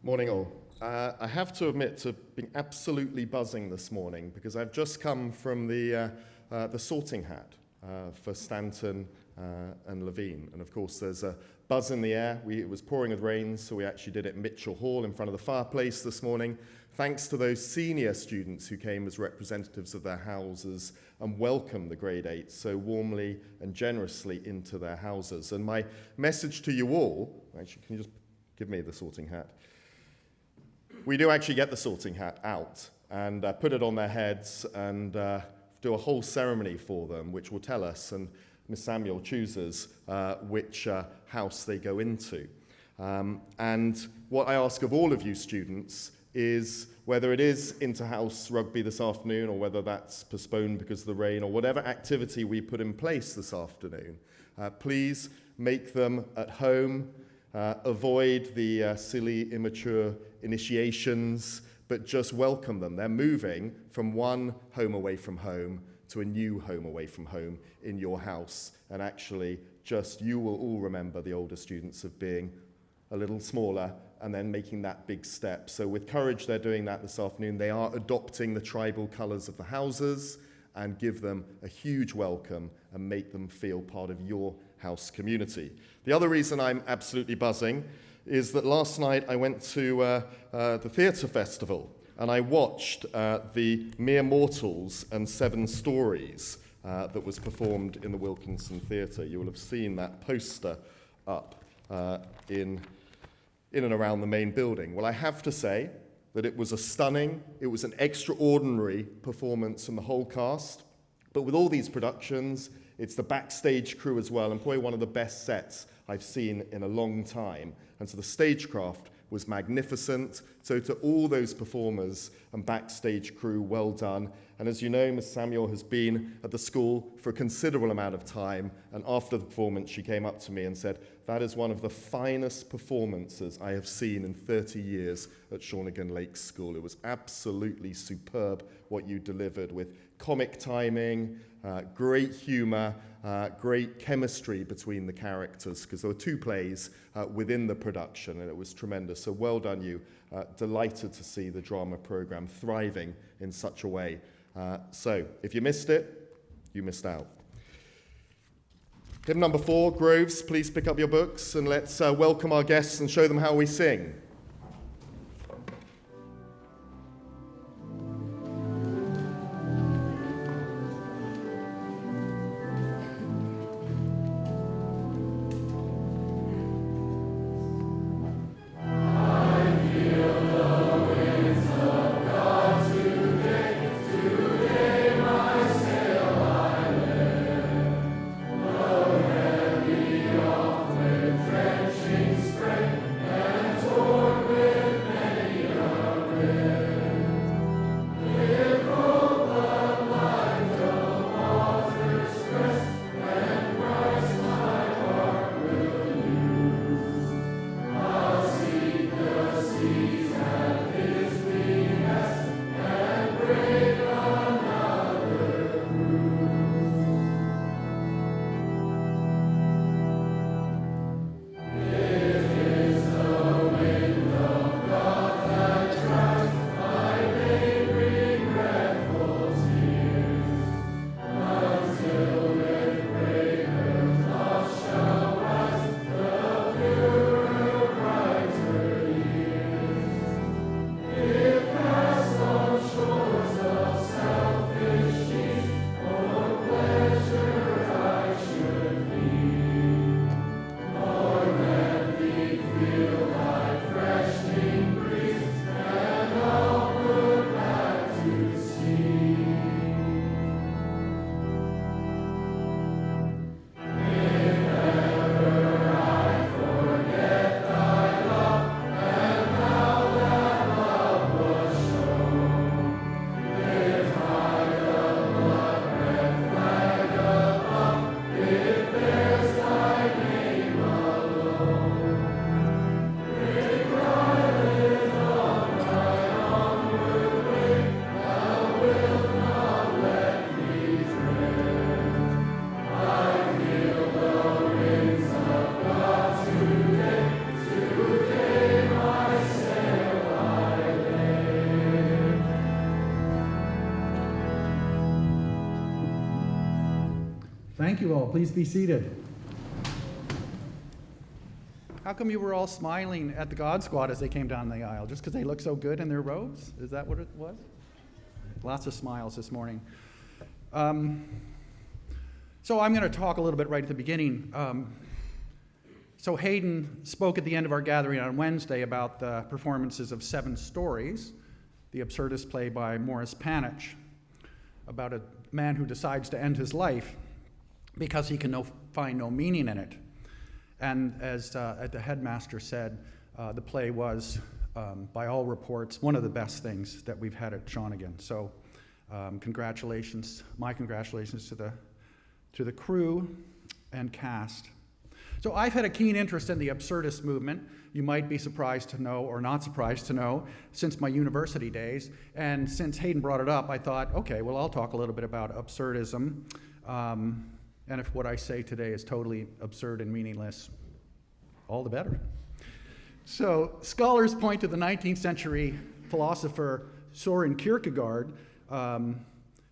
Morning all. I have to admit to being absolutely buzzing this morning because I've just come from the sorting hat for Stanton and Levine. And of course there's a buzz in the air. It was pouring with rain, so we actually did it in Mitchell Hall in front of the fireplace this morning. Thanks to those senior students who came as representatives of their houses and welcomed the grade 8 so warmly and generously into their houses. And my message to you all, actually can you just give me the sorting hat? We do actually get the sorting hat out and put it on their heads and do a whole ceremony for them, which will tell us, and Miss Samuel chooses which house they go into. And what I ask of all of you students is whether it is inter-house rugby this afternoon or whether that's postponed because of the rain or whatever activity we put in place this afternoon, please make them at home. Avoid the silly, immature initiations, but just welcome them. They're moving from one home away from home to a new home away from home in your house. And actually, you will all remember the older students of being a little smaller and then making that big step. So with courage, they're doing that this afternoon. They are adopting the tribal colours of the houses and give them a huge welcome and make them feel part of your house community. The other reason I'm absolutely buzzing is that last night I went to the theatre festival and I watched the Mere Mortals and Seven Stories that was performed in the Wilkinson Theatre. You will have seen that poster up in and around the main building. Well, I have to say that it was an extraordinary performance from the whole cast. But with all these productions, it's the backstage crew as well, and probably one of the best sets I've seen in a long time. And so the stagecraft was magnificent. So to all those performers and backstage crew, well done. And as you know, Miss Samuel has been at the school for a considerable amount of time. And after the performance, she came up to me and said, "That is one of the finest performances I have seen in 30 years at Shawnigan Lakes School. It was absolutely superb what you delivered with comic timing, great humour, great chemistry between the characters, because there were two plays within the production, and it was tremendous. So well done you. Delighted to see the drama programme thriving in such a way. So if you missed it, you missed out. Hymn number 4, Groves, please pick up your books and let's welcome our guests and show them how we sing. Oh Thank you all. Please be seated. How come you were all smiling at the God Squad as they came down the aisle? Just because they look so good in their robes? Is that what it was? Lots of smiles this morning. So I'm going to talk a little bit right at the beginning. So Hayden spoke at the end of our gathering on Wednesday about the performances of 7 Stories, the absurdist play by Morris Panitch, about a man who decides to end his life because he can find no meaning in it. And as the headmaster said, the play was, by all reports, one of the best things that we've had at Shawnigan. So congratulations, my congratulations to the crew and cast. So I've had a keen interest in the absurdist movement. You might be surprised to know, or not surprised to know, since my university days. And since Hayden brought it up, I thought, okay, well, I'll talk a little bit about absurdism. And if what I say today is totally absurd and meaningless, all the better. So scholars point to the 19th century philosopher Søren Kierkegaard,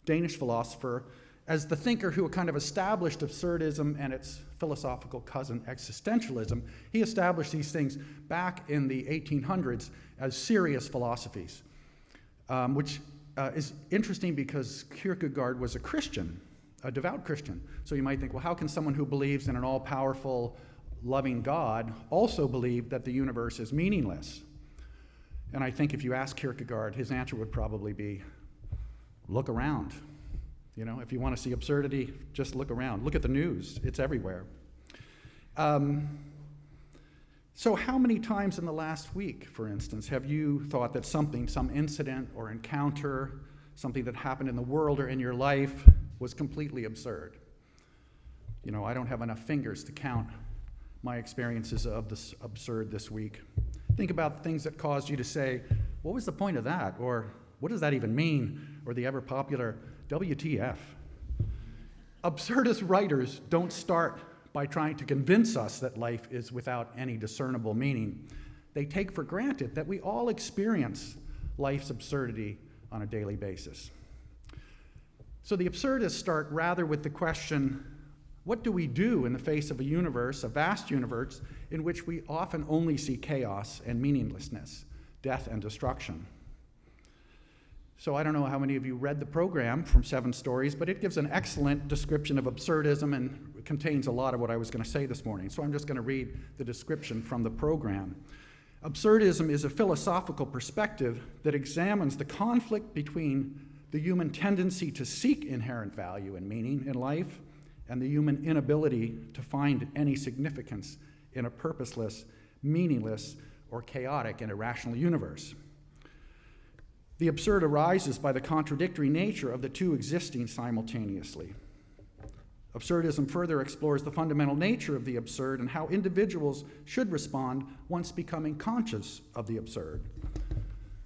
Danish philosopher, as the thinker who kind of established absurdism and its philosophical cousin existentialism. He established these things back in the 1800s as serious philosophies, which is interesting because Kierkegaard was a Christian, a devout Christian. So you might think, well, how can someone who believes in an all-powerful, loving God also believe that the universe is meaningless? And I think if you ask Kierkegaard, his answer would probably be, look around. You know, if you want to see absurdity, just look around. Look at the news. It's everywhere. So how many times in the last week, for instance, have you thought that some incident or encounter, something that happened in the world or in your life was completely absurd? You know, I don't have enough fingers to count my experiences of this absurd this week. Think about things that caused you to say, what was the point of that? Or what does that even mean? Or the ever popular WTF. Absurdist writers don't start by trying to convince us that life is without any discernible meaning. They take for granted that we all experience life's absurdity on a daily basis. So the absurdists start rather with the question, what do we do in the face of a universe, a vast universe, in which we often only see chaos and meaninglessness, death and destruction? So I don't know how many of you read the program from 7 Stories, but it gives an excellent description of absurdism and contains a lot of what I was going to say this morning. So I'm just going to read the description from the program. Absurdism is a philosophical perspective that examines the conflict between the human tendency to seek inherent value and meaning in life and the human inability to find any significance in a purposeless, meaningless, or chaotic and irrational universe. The absurd arises by the contradictory nature of the two existing simultaneously. Absurdism further explores the fundamental nature of the absurd and how individuals should respond once becoming conscious of the absurd.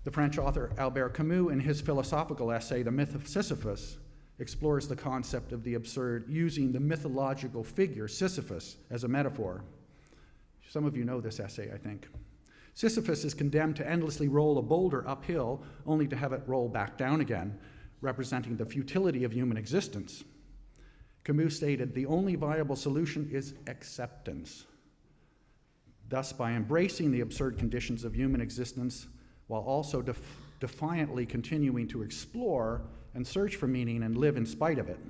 The French author Albert Camus, in his philosophical essay, The Myth of Sisyphus, explores the concept of the absurd using the mythological figure Sisyphus as a metaphor. Some of you know this essay, I think. Sisyphus is condemned to endlessly roll a boulder uphill, only to have it roll back down again, representing the futility of human existence. Camus stated, the only viable solution is acceptance. Thus, by embracing the absurd conditions of human existence, while also defiantly continuing to explore and search for meaning and live in spite of it,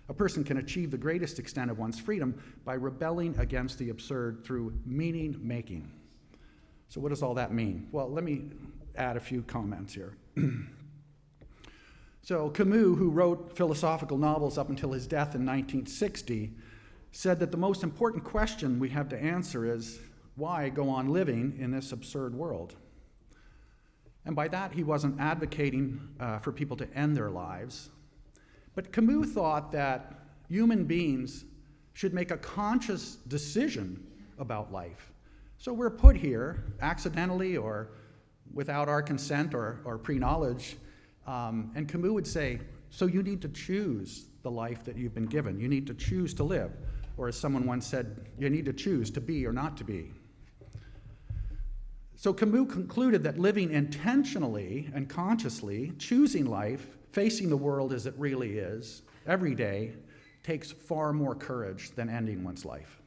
a person can achieve the greatest extent of one's freedom by rebelling against the absurd through meaning-making. So what does all that mean? Well, let me add a few comments here. So Camus, who wrote philosophical novels up until his death in 1960, said that the most important question we have to answer is, why go on living in this absurd world? And by that, he wasn't advocating for people to end their lives. But Camus thought that human beings should make a conscious decision about life. So we're put here accidentally or without our consent or pre-knowledge. And Camus would say, so you need to choose the life that you've been given. You need to choose to live. Or as someone once said, you need to choose to be or not to be. So Camus concluded that living intentionally and consciously, choosing life, facing the world as it really is, every day, takes far more courage than ending one's life.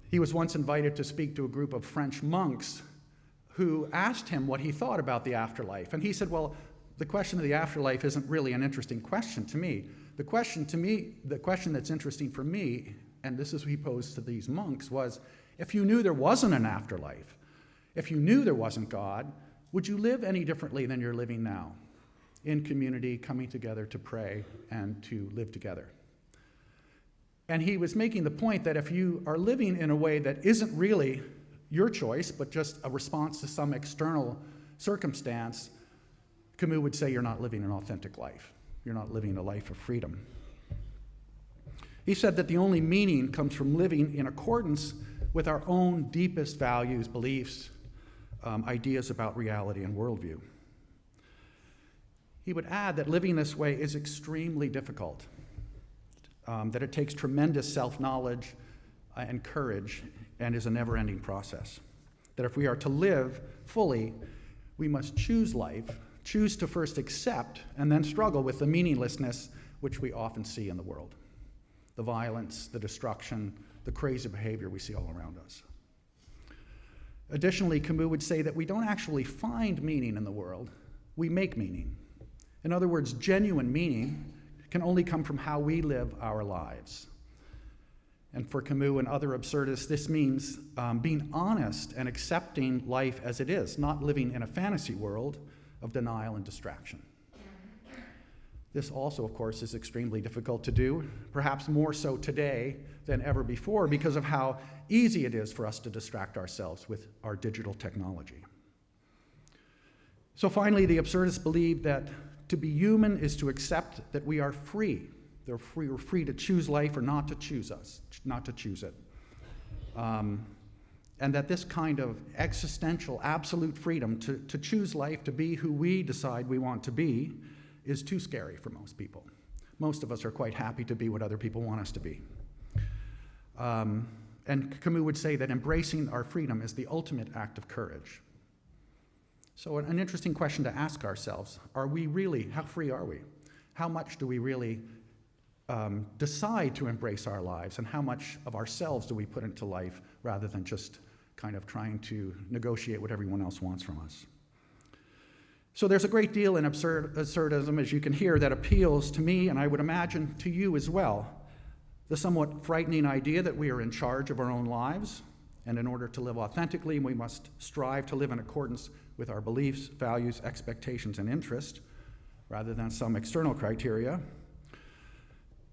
He was once invited to speak to a group of French monks who asked him what he thought about the afterlife. And he said, well, the question of the afterlife isn't really an interesting question to me. The question that's interesting for me, and this is what he posed to these monks, was if you knew there wasn't an afterlife, if you knew there wasn't God, would you live any differently than you're living now? In community, coming together to pray and to live together. And he was making the point that if you are living in a way that isn't really your choice, but just a response to some external circumstance, Camus would say you're not living an authentic life. You're not living a life of freedom. He said that the only meaning comes from living in accordance with our own deepest values, beliefs, ideas about reality and worldview. He would add that living this way is extremely difficult, that it takes tremendous self-knowledge and courage and is a never-ending process. That if we are to live fully, we must choose life, choose to first accept and then struggle with the meaninglessness which we often see in the world. The violence, the destruction, the crazy behavior we see all around us. Additionally, Camus would say that we don't actually find meaning in the world, we make meaning. In other words, genuine meaning can only come from how we live our lives. And for Camus and other absurdists, this means being honest and accepting life as it is, not living in a fantasy world of denial and distraction. This also, of course, is extremely difficult to do, perhaps more so today than ever before because of how easy it is for us to distract ourselves with our digital technology. So finally, the absurdists believe that to be human is to accept that we are free. We're free to choose life or not to choose it. And that this kind of existential, absolute freedom to choose life, to be who we decide we want to be, is too scary for most people. Most of us are quite happy to be what other people want us to be. And Camus would say that embracing our freedom is the ultimate act of courage. So an interesting question to ask ourselves, how free are we? How much do we really decide to embrace our lives, and how much of ourselves do we put into life rather than just kind of trying to negotiate what everyone else wants from us? So there's a great deal in absurdism, as you can hear, that appeals to me, and I would imagine to you as well. The somewhat frightening idea that we are in charge of our own lives, and in order to live authentically, we must strive to live in accordance with our beliefs, values, expectations, and interests, rather than some external criteria.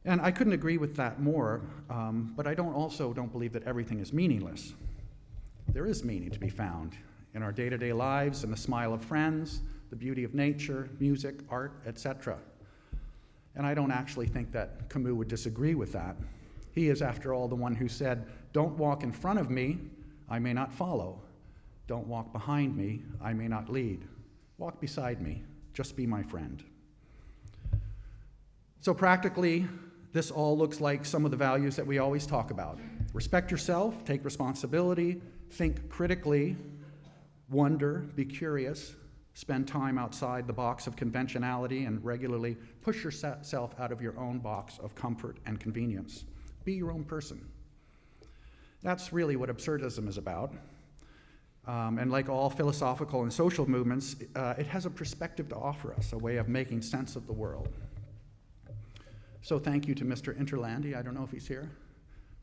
And I couldn't agree with that more, but I don't believe that everything is meaningless. There is meaning to be found in our day-to-day lives, in the smile of friends, the beauty of nature, music, art, etc. And I don't actually think that Camus would disagree with that. He is, after all, the one who said, "Don't walk in front of me, I may not follow. Don't walk behind me, I may not lead. Walk beside me, just be my friend." So practically, this all looks like some of the values that we always talk about. Respect yourself, take responsibility, think critically, wonder, be curious, spend time outside the box of conventionality, and regularly push yourself out of your own box of comfort and convenience. Be your own person. That's really what absurdism is about. And like all philosophical and social movements, it has a perspective to offer us, a way of making sense of the world. So thank you to Mr. Interlandi, I don't know if he's here,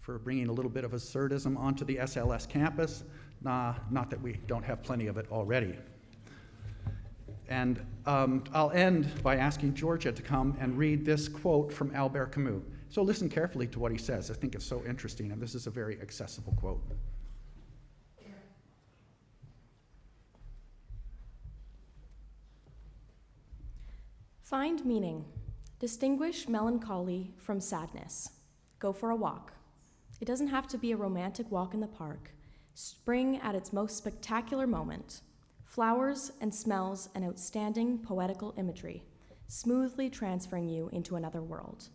for bringing a little bit of absurdism onto the SLS campus. Not that we don't have plenty of it already. And I'll end by asking Georgia to come and read this quote from Albert Camus. So listen carefully to what he says. I think it's so interesting, and this is a very accessible quote. Find meaning. Distinguish melancholy from sadness. Go for a walk. It doesn't have to be a romantic walk in the park. Spring at its most spectacular moment. Flowers and smells and outstanding poetical imagery, smoothly transferring you into another world.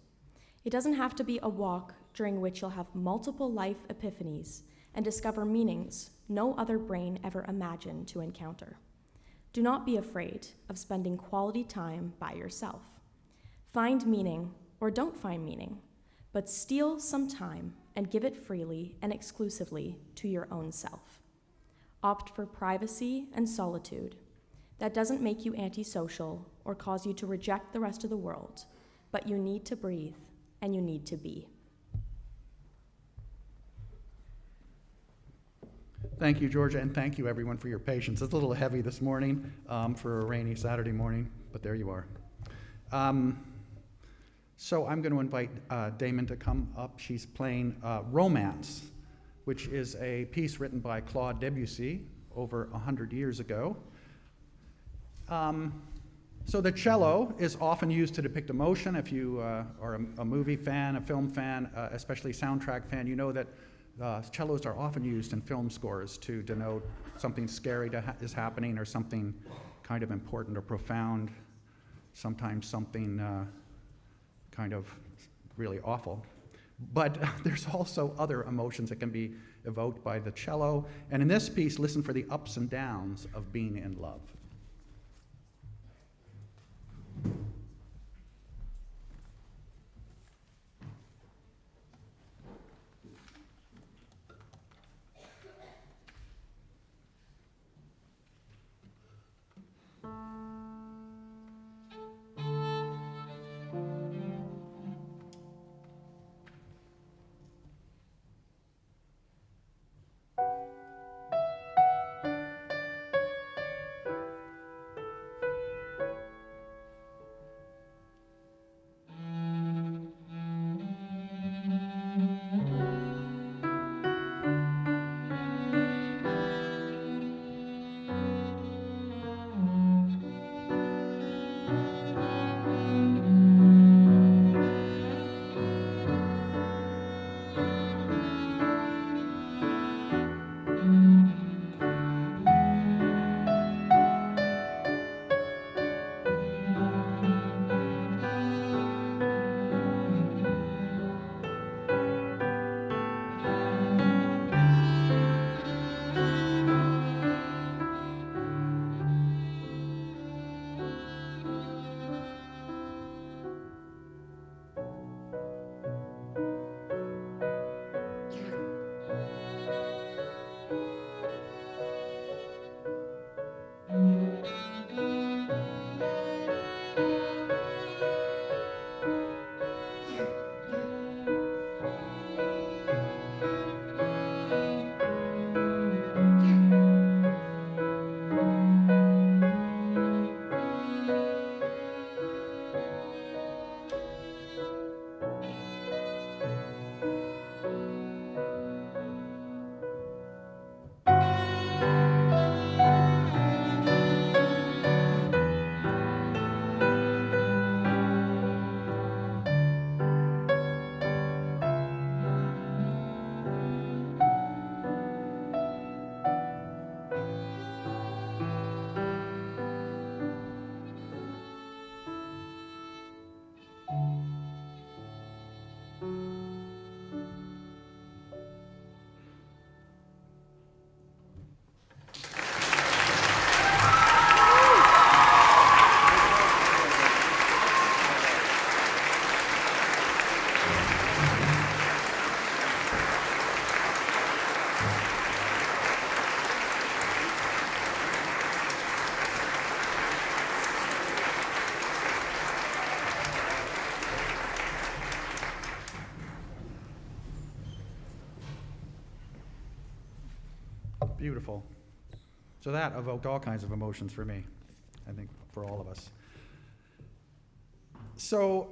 It doesn't have to be a walk during which you'll have multiple life epiphanies and discover meanings no other brain ever imagined to encounter. Do not be afraid of spending quality time by yourself. Find meaning or don't find meaning, but steal some time and give it freely and exclusively to your own self. Opt for privacy and solitude. That doesn't make you antisocial or cause you to reject the rest of the world, but you need to breathe and you need to be. Thank you, Georgia, and thank you, everyone, for your patience. It's a little heavy this morning for a rainy Saturday morning, but there you are. So I'm going to invite Damon to come up. She's playing Romance, which is a piece written by Claude Debussy over 100 years ago. So the cello is often used to depict emotion. If you are a movie fan, a film fan, especially soundtrack fan, you know that cellos are often used in film scores to denote something scary is happening or something kind of important or profound, sometimes something kind of really awful. But there's also other emotions that can be evoked by the cello. And in this piece, listen for the ups and downs of being in love. Beautiful. So that evoked all kinds of emotions for me, I think for all of us. So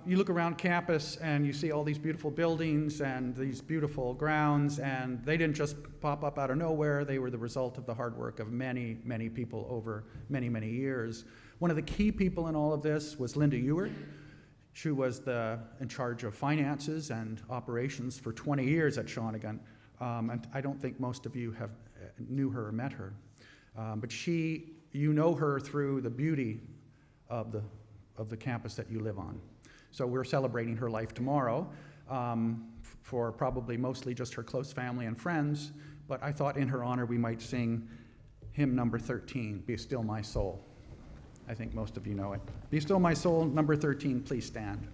you look around campus and you see all these beautiful buildings and these beautiful grounds, and they didn't just pop up out of nowhere. They were the result of the hard work of many, many people over many, many years. One of the key people in all of this was Linda Ewart. She was in charge of finances and operations for 20 years at Shawnigan. And I don't think most of you knew her or met her. But you know her through the beauty of the campus that you live on. So we're celebrating her life tomorrow for probably mostly just her close family and friends. But I thought in her honor we might sing hymn number 13, Be Still My Soul. I think most of you know it. Be Still My Soul, number 13, please stand.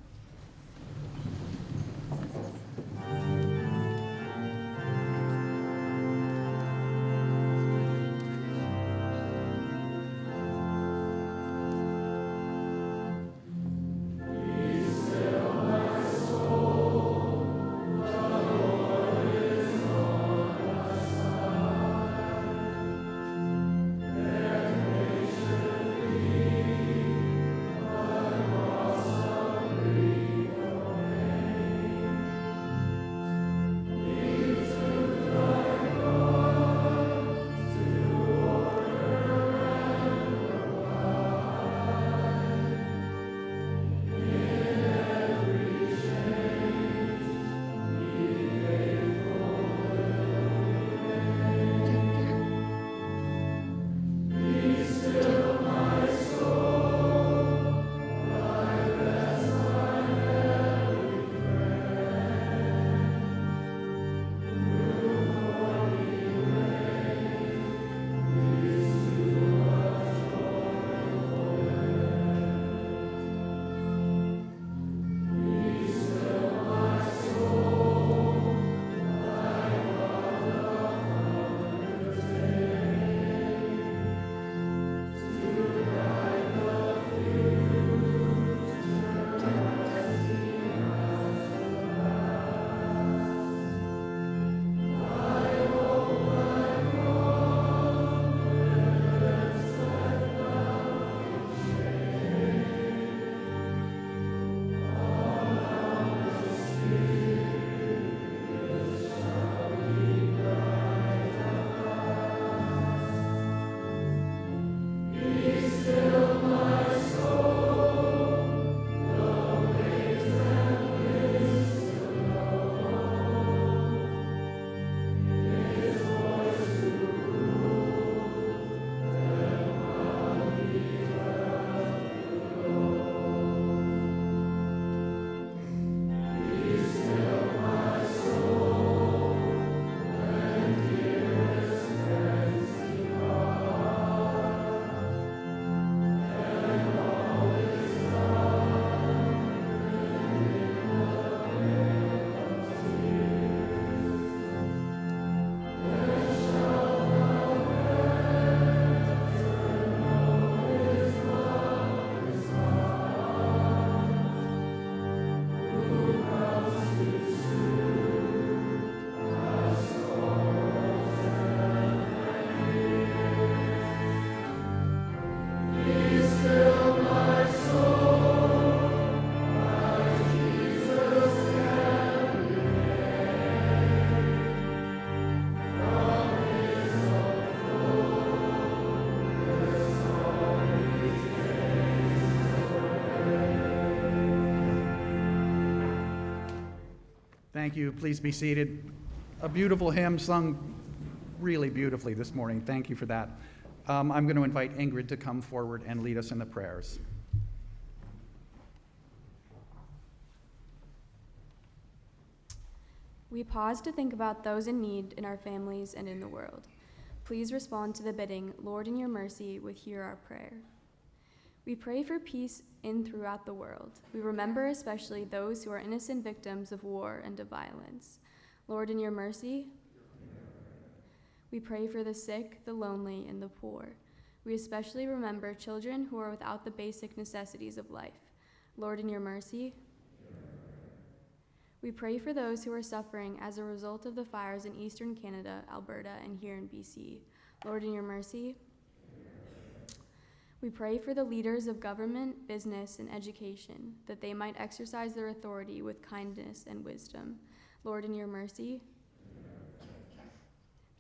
Thank you. Please be seated. A beautiful hymn sung really beautifully this morning. Thank you for that. I'm going to invite Ingrid to come forward and lead us in the prayers. We pause to think about those in need in our families and in the world. Please respond to the bidding, Lord, in your mercy, would hear our prayer. We pray for peace in throughout the world. We remember especially those who are innocent victims of war and of violence. Lord, in your mercy, we pray for the sick, the lonely, and the poor. We especially remember children who are without the basic necessities of life. Lord, in your mercy, we pray for those who are suffering as a result of the fires in eastern Canada, Alberta, and here in BC. Lord, in your mercy, we pray for the leaders of government, business, and education, that they might exercise their authority with kindness and wisdom. Lord, in your mercy,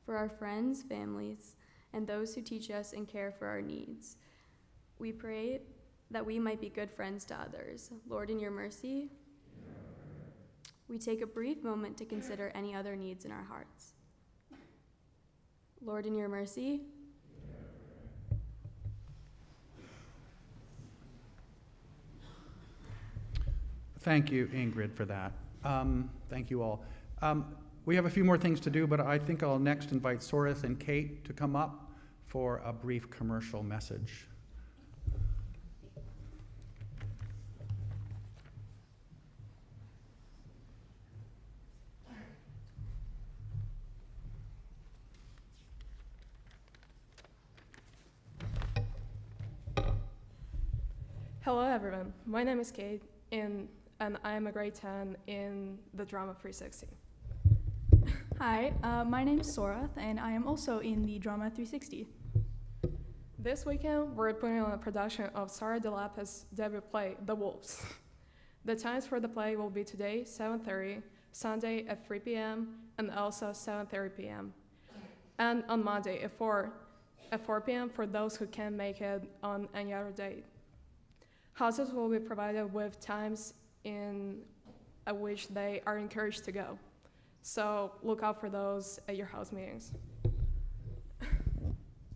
for our friends, families, and those who teach us and care for our needs. We pray that we might be good friends to others. Lord, in your mercy, we take a brief moment to consider any other needs in our hearts. Lord, in your mercy, Thank you, Ingrid, for that. Thank you all. We have a few more things to do, but I think I'll next invite Sorith and Kate to come up for a brief commercial message. Hello everyone, my name is Kate and I am a grade 10 in the Drama 360. Hi, my name is Sorath, and I am also in the Drama 360. This weekend, we're putting on a production of Sarah DeLapa's debut play, The Wolves. The times for the play will be today, 7:30, Sunday at 3 p.m., and also 7:30 p.m. And on Monday at 4 p.m. for those who can't make it on any other date. Houses will be provided with times in which they are encouraged to go. So look out for those at your house meetings.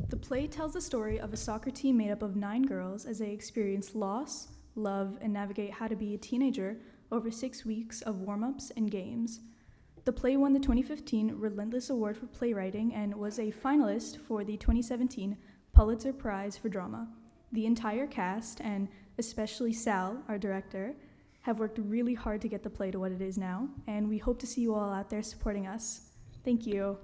The play tells the story of a soccer team made up of 9 girls as they experience loss, love, and navigate how to be a teenager over 6 weeks of warm-ups and games. The play won the 2015 Relentless Award for Playwriting and was a finalist for the 2017 Pulitzer Prize for Drama. The entire cast, and especially Sal, our director, have worked really hard to get the play to what it is now, and we hope to see you all out there supporting us. Thank you.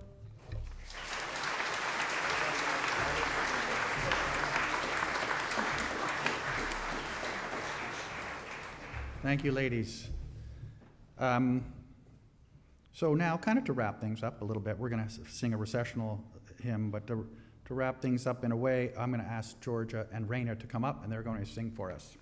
Thank you, ladies. So now, kind of to wrap things up a little bit, we're going to sing a recessional hymn, but to wrap things up in a way, I'm going to ask Georgia and Raina to come up, and they're going to sing for us.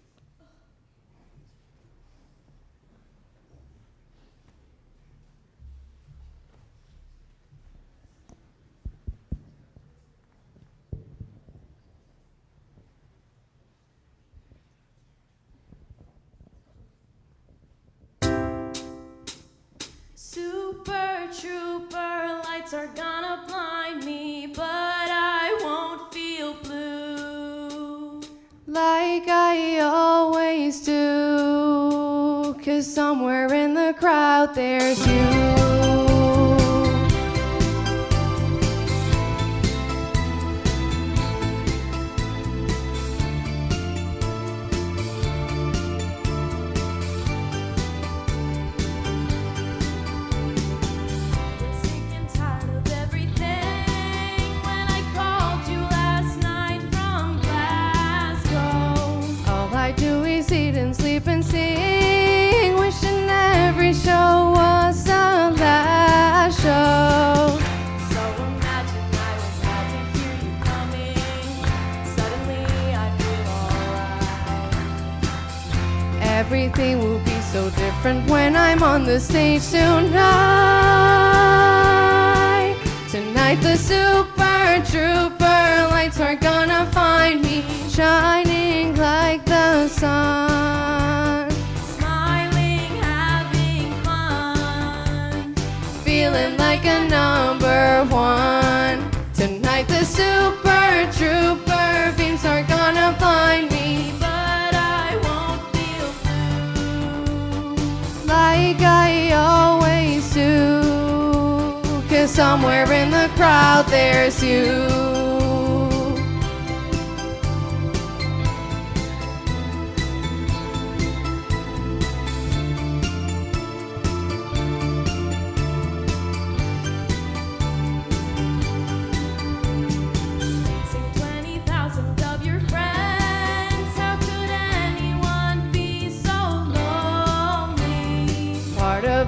Super trooper lights are gonna blind me, but I won't feel blue like I always do, 'cause somewhere in the crowd there's you. Eat and sleep and sing, wishing every show was the last show. So imagine I was happy to hear you coming. Suddenly I feel alright. Everything will be so different when I'm on the stage tonight. Tonight the super trooper lights are gonna find me shining like the sun, smiling, having fun. feeling like a number one. Tonight the super trooper beams are gonna blind me, but I won't feel blue like I always do, 'cause somewhere in the crowd there's you.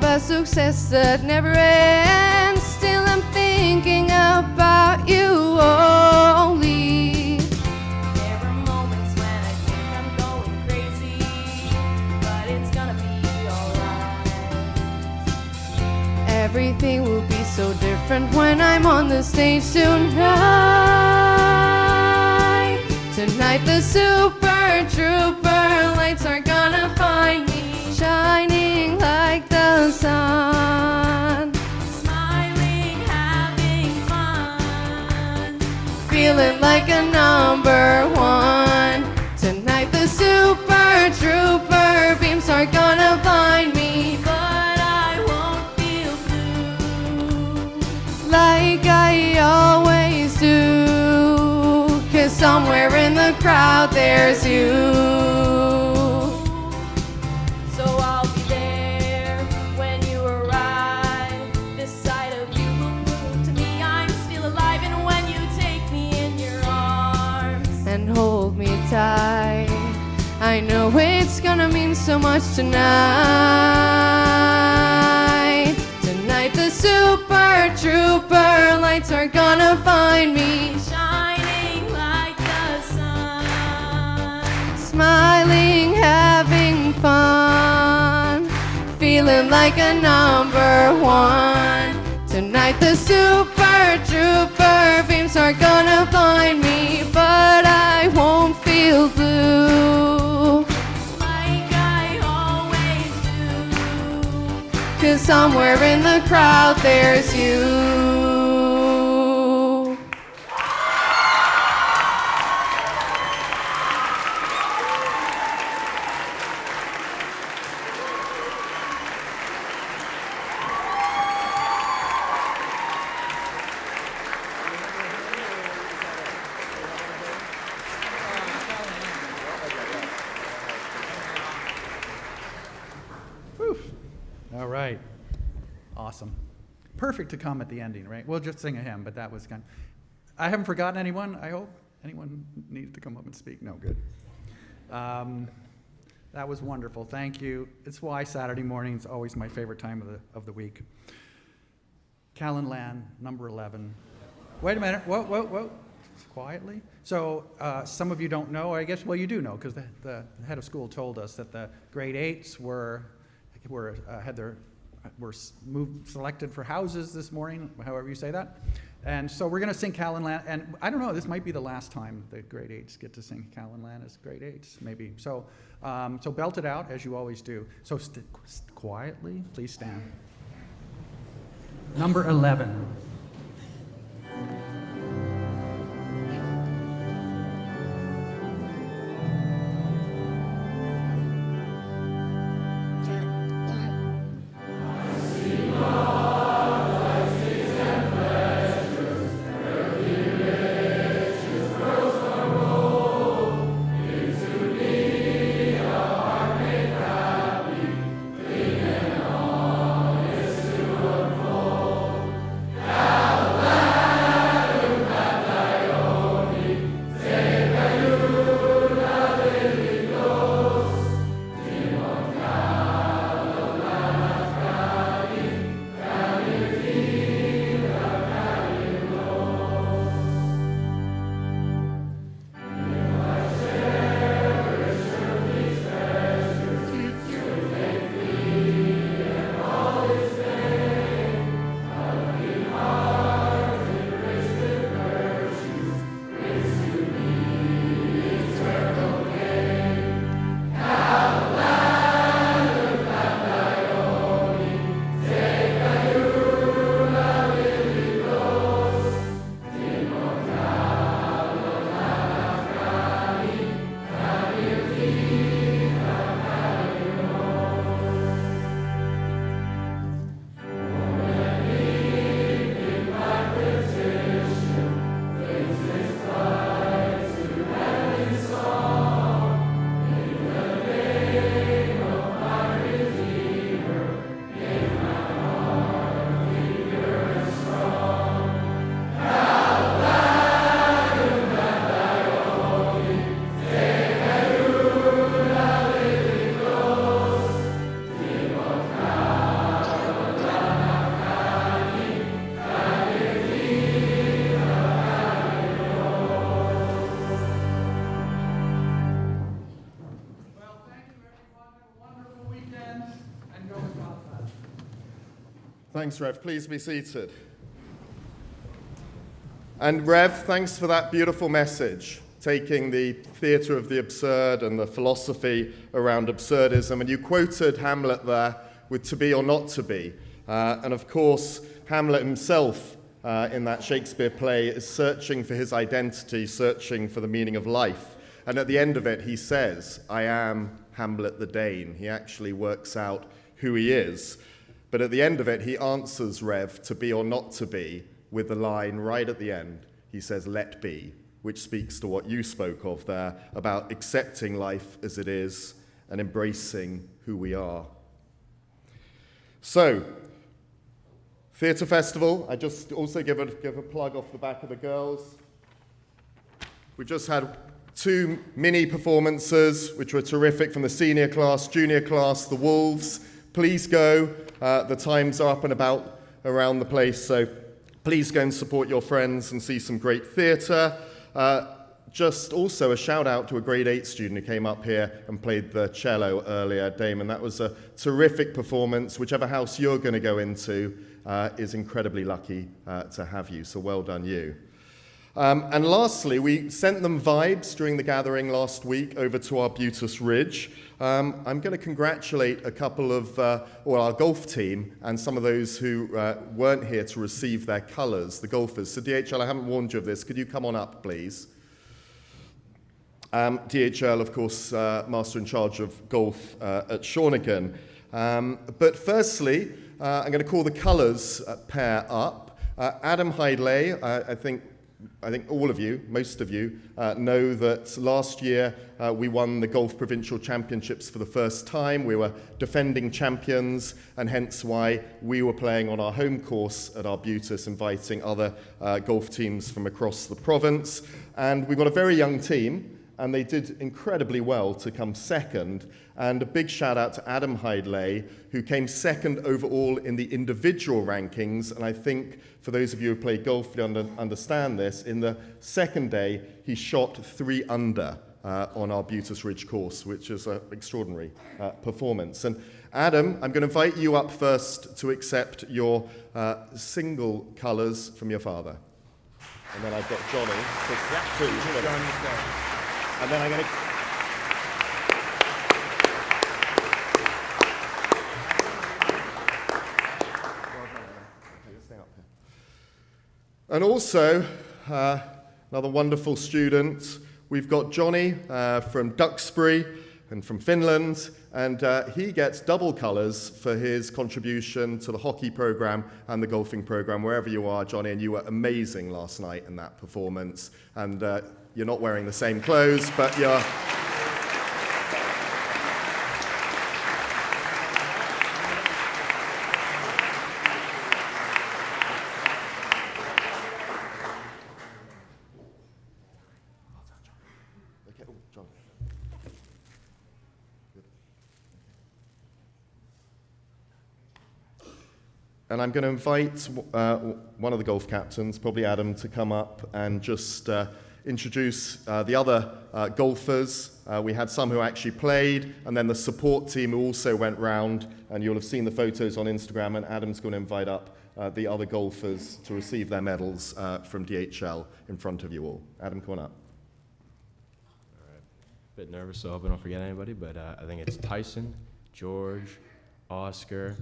A success that never ends. Still I'm thinking about you only. There are moments when I think I'm going crazy, but it's gonna be alright. Everything will be so different when I'm on the stage tonight. Tonight the super trooper lights are gonna find me shining like the sun, Smiling, having fun. feeling like a number one. Tonight the super trooper beams are gonna blind me, But I won't feel blue like I always do, 'cause somewhere in the crowd there's you. So I'll be there when you arrive. This side of you will prove to me I'm still alive. And when you take me in your arms And hold me tight, I know it's gonna mean so much tonight. Tonight the super trooper lights are gonna find me shining like the sun, smiling, having fun, feeling like a number one. Tonight the super trooper beams are gonna blind me, but I won't feel blue like I always do. 'cause somewhere in the crowd there's you. All right. Awesome. Perfect to come at the ending, right? We'll just sing a hymn, but that was kind of... I haven't forgotten anyone, I hope. Anyone needed to come up and speak? No, good. That was wonderful. Thank you. It's why Saturday morning is always my favorite time of the week. Callan Land, number 11. Wait a minute. Whoa. Quietly. So some of you don't know, or I guess, well, you do know, because the head of school told us that the grade 8s were selected for houses this morning, however you say that. And so we're going to sing Callan Land, and I don't know, this might be the last time the grade 8s get to sing Callan Land as grade 8s, maybe. So belt it out as you always do. So quietly, please stand. Number 11. Thanks, Rev. Please be seated. And Rev, thanks for that beautiful message, taking the theatre of the absurd and the philosophy around absurdism. And you quoted Hamlet there with to be or not to be. And of course, Hamlet himself in that Shakespeare play is searching for his identity, searching for the meaning of life. And at the end of it, he says, I am Hamlet the Dane. He actually works out who he is. But at the end of it, he answers Rev to be or not to be with the line right at the end. He says, let be, which speaks to what you spoke of there about accepting life as it is and embracing who we are. So, Theatre Festival, I just also give a plug off the back of the girls. We just had 2 mini performances, which were terrific, from the senior class, junior class, the Wolves. Please go. The times are up and about around the place, so please go and support your friends and see some great theatre. Just also a shout out to a grade 8 student who came up here and played the cello earlier, Damon. That was a terrific performance. Whichever house you're going to go into is incredibly lucky to have you, so well done you. And lastly, we sent them vibes during the gathering last week over to Arbutus Ridge. I'm going to congratulate a couple of, our golf team and some of those who weren't here to receive their colours, the golfers. So DHL, I haven't warned you of this. Could you come on up, please? DHL, of course, master in charge of golf at Shawnigan. But firstly, I'm going to call the colours pair up. Adam Hidley, I think all of you, most of you, know that last year we won the Golf Provincial Championships for the first time. We were defending champions, and hence why we were playing on our home course at Arbutus, inviting other golf teams from across the province. And we've got a very young team, and they did incredibly well to come second. And a big shout out to Adam Hidley, who came second overall in the individual rankings. And I think for those of you who play golf, you understand this. In the second day, he shot 3 under on our Arbutus Ridge course, which is an extraordinary performance. And Adam, I'm going to invite you up first to accept your single colours from your father. And then I've got Johnny. And then I'm going to... And also, another wonderful student, we've got Johnny from Duxbury and from Finland, and he gets double colours for his contribution to the hockey programme and the golfing programme, wherever you are, Johnny, and you were amazing last night in that performance. And you're not wearing the same clothes, but you're... And I'm going to invite one of the golf captains, probably Adam, to come up and just introduce the other golfers. We had some who actually played, and then the support team who also went round, and you'll have seen the photos on Instagram, and Adam's going to invite up the other golfers to receive their medals from DHL in front of you all. Adam, come on up. All right. Bit nervous, so I hope I don't forget anybody, but I think it's Tyson, George, Oscar,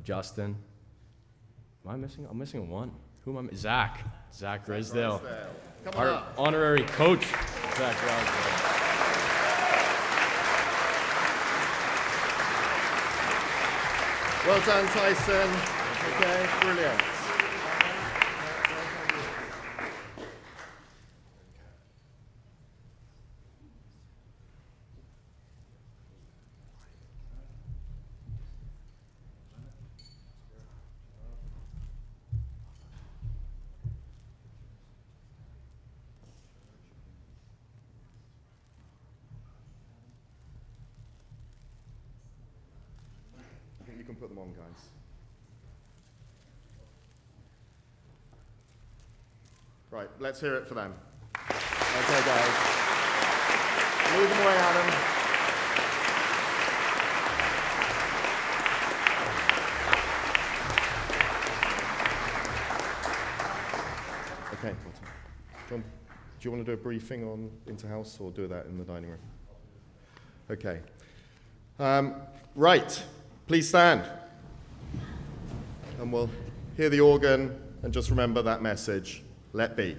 Justin. Am I missing? I'm missing one. Who am I? Zach Grisdale. Our honorary coach, Zach Grisdale. Well done, Tyson. Okay, brilliant. You can put them on, guys. Right, let's hear it for them. Okay, guys. Move them away, Adam. you want to do a briefing on Interhouse or do that in the dining room? Okay. Right, please stand. And we'll hear the organ and just remember that message, let be.